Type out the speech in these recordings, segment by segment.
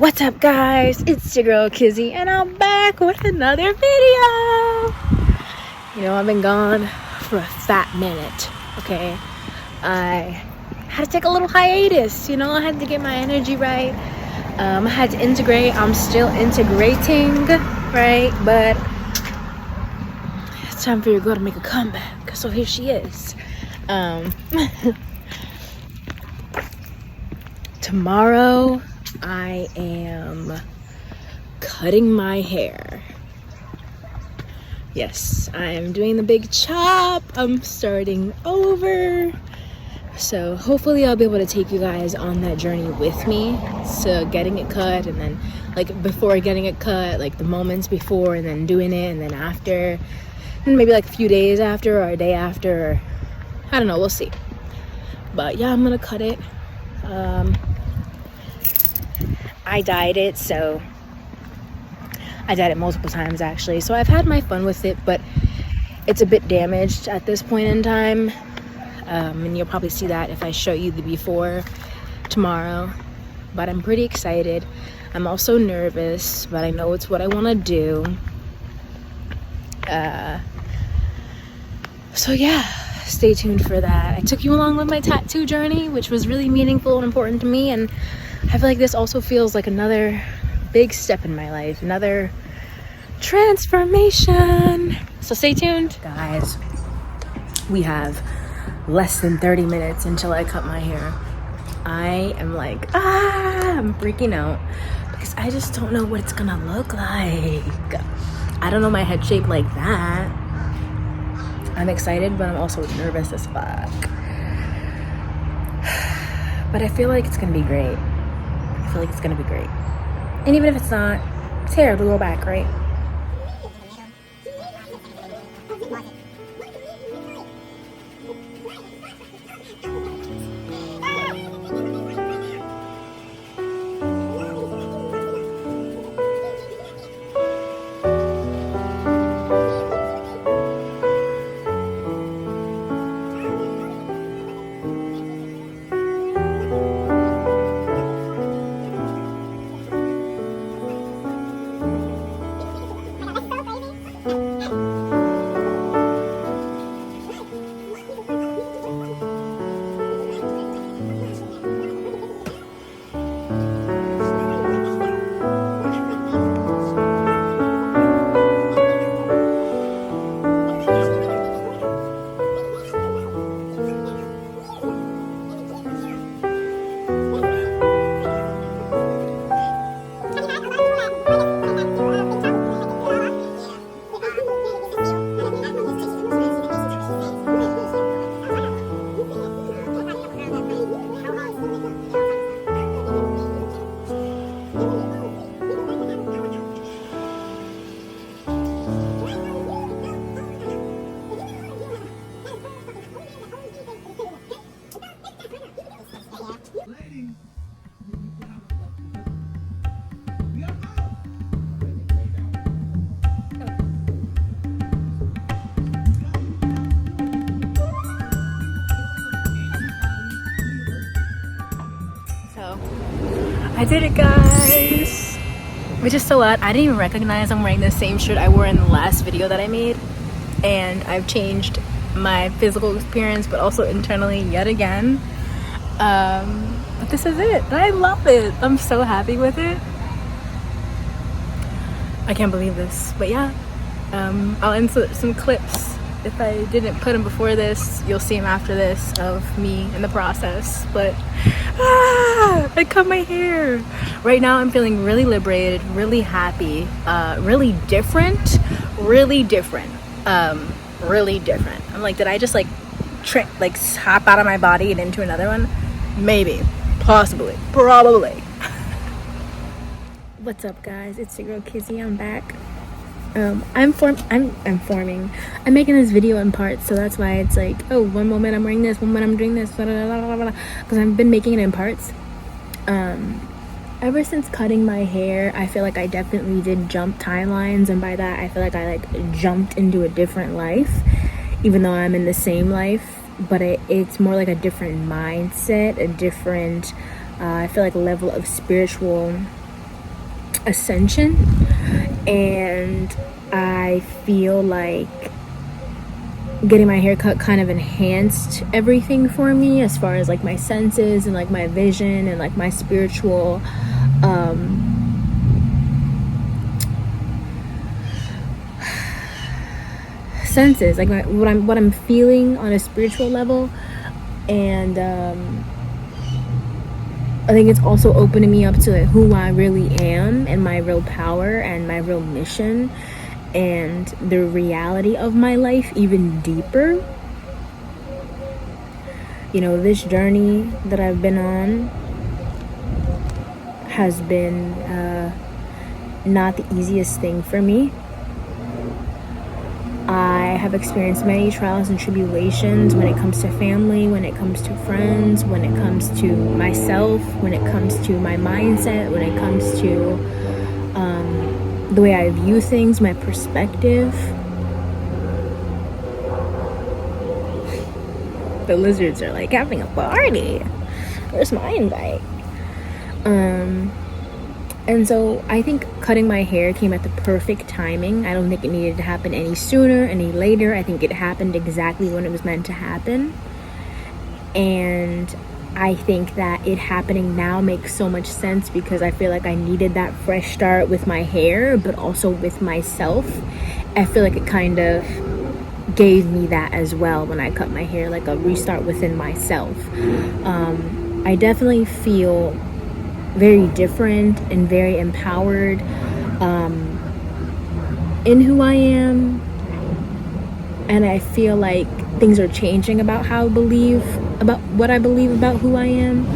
What's up, guys? It's your girl Kizzy, and I'm back with another video. You know, I've been gone for a fat minute, okay? I had to take a little hiatus, you know? I had to get my energy right. I had to integrate. I'm still integrating, right? But it's time for your girl to make a comeback, so here she is. Tomorrow I am cutting my hair. Yes, I am doing the big chop. I'm starting over. So hopefully I'll be able to take you guys on that journey with me. So getting it cut, and then like before getting it cut, like the moments before, and then doing it, and then after, and maybe like a few days after or a day after, or I don't know, we'll see. But yeah, I'm gonna cut it. I dyed it, so I dyed it multiple times actually, so I've had my fun with it, but it's a bit damaged at this point in time, and you'll probably see that if I show you the before tomorrow. But I'm pretty excited. I'm also nervous, but I know it's what I want to do. So yeah, stay tuned for that. I took you along with my tattoo journey, which was really meaningful and important to me, and I feel like this also feels like another big step in my life, another transformation. So stay tuned. Guys, we have less than 30 minutes until I cut my hair. I am like, I'm freaking out because I just don't know what it's gonna look like. I don't know my head shape like that. I'm excited, but I'm also nervous as fuck. But I feel like it's gonna be great. I feel like it's gonna be great. And even if it's not, it's hair to go back, right? I did it, guys, which is so odd. I didn't even recognize I'm wearing the same shirt I wore in the last video that I made, and I've changed my physical appearance but also internally yet again. But this is it. I love it. I'm so happy with it. I can't believe this, but yeah, I'll insert some clips. If I didn't put them before this, you'll see them after this of me in the process. But I cut my hair. Right now I'm feeling really liberated, really happy, really different. Really different. I'm like, did I just like hop out of my body and into another one? Maybe, possibly, probably. What's up, guys? It's your girl Kizzy. I'm back. I'm making this video in parts, so that's why it's like, oh, one moment I'm wearing this, one moment I'm doing this, because I've been making it in parts. Ever since cutting my hair, I feel like I definitely did jump timelines, and by that I feel like I jumped into a different life, even though I'm in the same life, but it's more like a different mindset, a different I feel like level of spiritual ascension, and I feel like getting my hair cut kind of enhanced everything for me, as far as like my senses and like my vision and like my spiritual senses, like what I'm feeling on a spiritual level. And I think it's also opening me up to like who I really am and my real power and my real mission and the reality of my life even deeper. You know, this journey that I've been on has been not the easiest thing for me. I have experienced many trials and tribulations when it comes to family, when it comes to friends, when it comes to myself, when it comes to my mindset, when it comes to the way I view things, my perspective. The lizards are like having a party. Where's my invite? And so I think cutting my hair came at the perfect timing. I don't think it needed to happen any sooner, any later. I think it happened exactly when it was meant to happen. And I think that it happening now makes so much sense because I feel like I needed that fresh start with my hair, but also with myself. I feel like it kind of gave me that as well when I cut my hair, like a restart within myself. I definitely feel very different and very empowered in who I am, and I feel like things are changing about what I believe about who I am,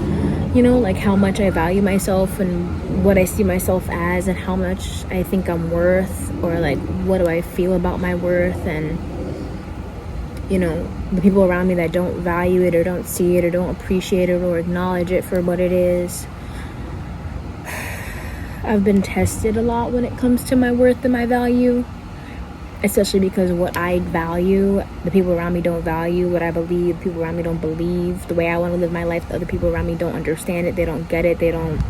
you know, like how much I value myself and what I see myself as and how much I think I'm worth, or like what do I feel about my worth. And you know, the people around me that don't value it or don't see it or don't appreciate it or acknowledge it for what it is. I've been tested a lot when it comes to my worth and my value, especially because what I value, the people around me don't value. What I believe, the people around me don't believe. The way I want to live my life, the other people around me don't understand it. They don't get it. They don't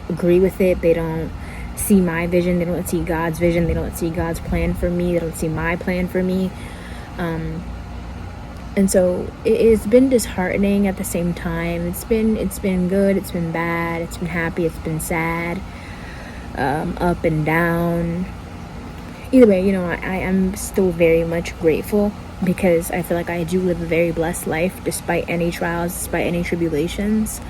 agree with it. They don't see my vision. They don't see God's vision. They don't see God's plan for me. They don't see my plan for me. And so it's been disheartening at the same time. It's been good. It's been bad. It's been happy. It's been sad. Up and down. Either way, you know, I am still very much grateful because I feel like I do live a very blessed life despite any trials, despite any tribulations.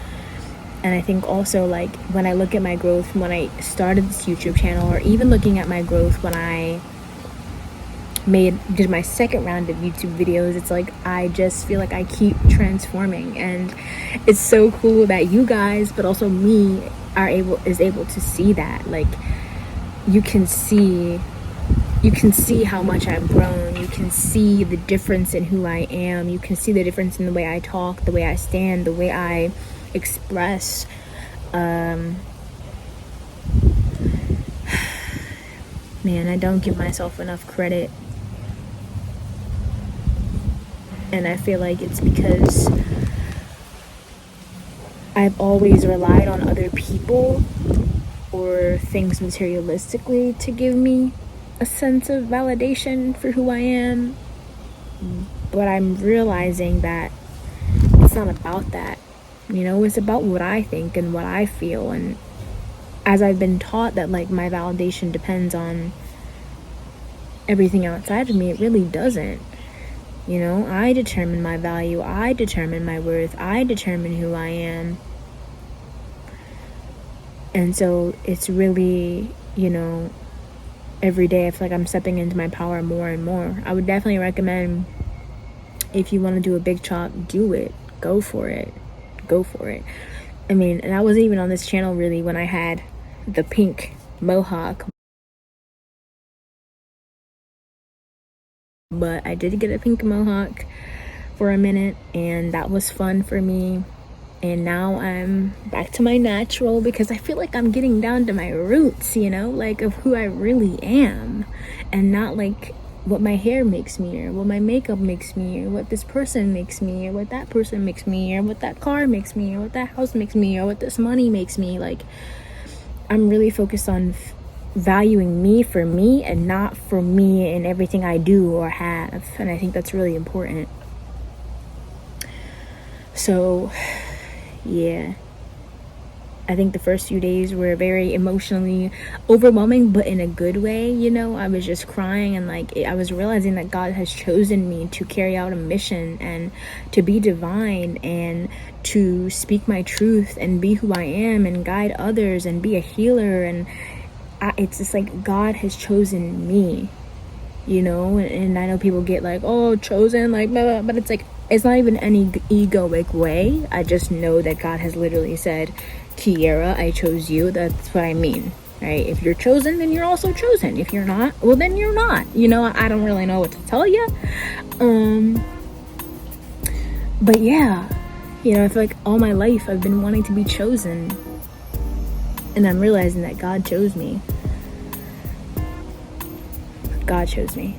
And I think also, like, when I look at my growth when I started this YouTube channel, or even looking at my growth when I did my second round of YouTube videos, it's like I just feel like I keep transforming, and it's so cool that you guys, but also me, is able to see that. Like, you can see how much I've grown. You can see the difference in who I am. You can see the difference in the way I talk, the way I stand, the way I express. Man, I don't give myself enough credit. And I feel like it's because I've always relied on other people or things materialistically to give me a sense of validation for who I am. But I'm realizing that it's not about that. You know, it's about what I think and what I feel. And as I've been taught that, like, my validation depends on everything outside of me, it really doesn't. You know, I determine my value. I determine my worth. I determine who I am. And so it's really, you know, every day I feel like I'm stepping into my power more and more. I would definitely recommend, if you want to do a big chop, do it. Go for it. Go for it. I mean, and I wasn't even on this channel really when I had the pink mohawk. But I did get a pink mohawk for a minute, and that was fun for me. And now I'm back to my natural because I feel like I'm getting down to my roots, you know, like of who I really am, and not like what my hair makes me, or what my makeup makes me, or what this person makes me, or what that person makes me, or what that car makes me, or what that house makes me, or what this money makes me. Like, I'm really focused on valuing me for me and not for me in everything I do or have. And I think that's really important. So, yeah. I think the first few days were very emotionally overwhelming, but in a good way, you know. I was just crying, and like I was realizing that God has chosen me to carry out a mission and to be divine and to speak my truth and be who I am and guide others and be a healer. And it's just like God has chosen me, you know. And I know people get like, oh, chosen, like blah, blah, but it's like, it's not even any egoic way. I just know that God has literally said, Kiera, I chose you. That's what I mean, right? If you're chosen, then you're also chosen. If you're not, well, then you're not. You know, I don't really know what to tell you. But yeah, you know, I feel like all my life I've been wanting to be chosen. And I'm realizing that God chose me. God chose me.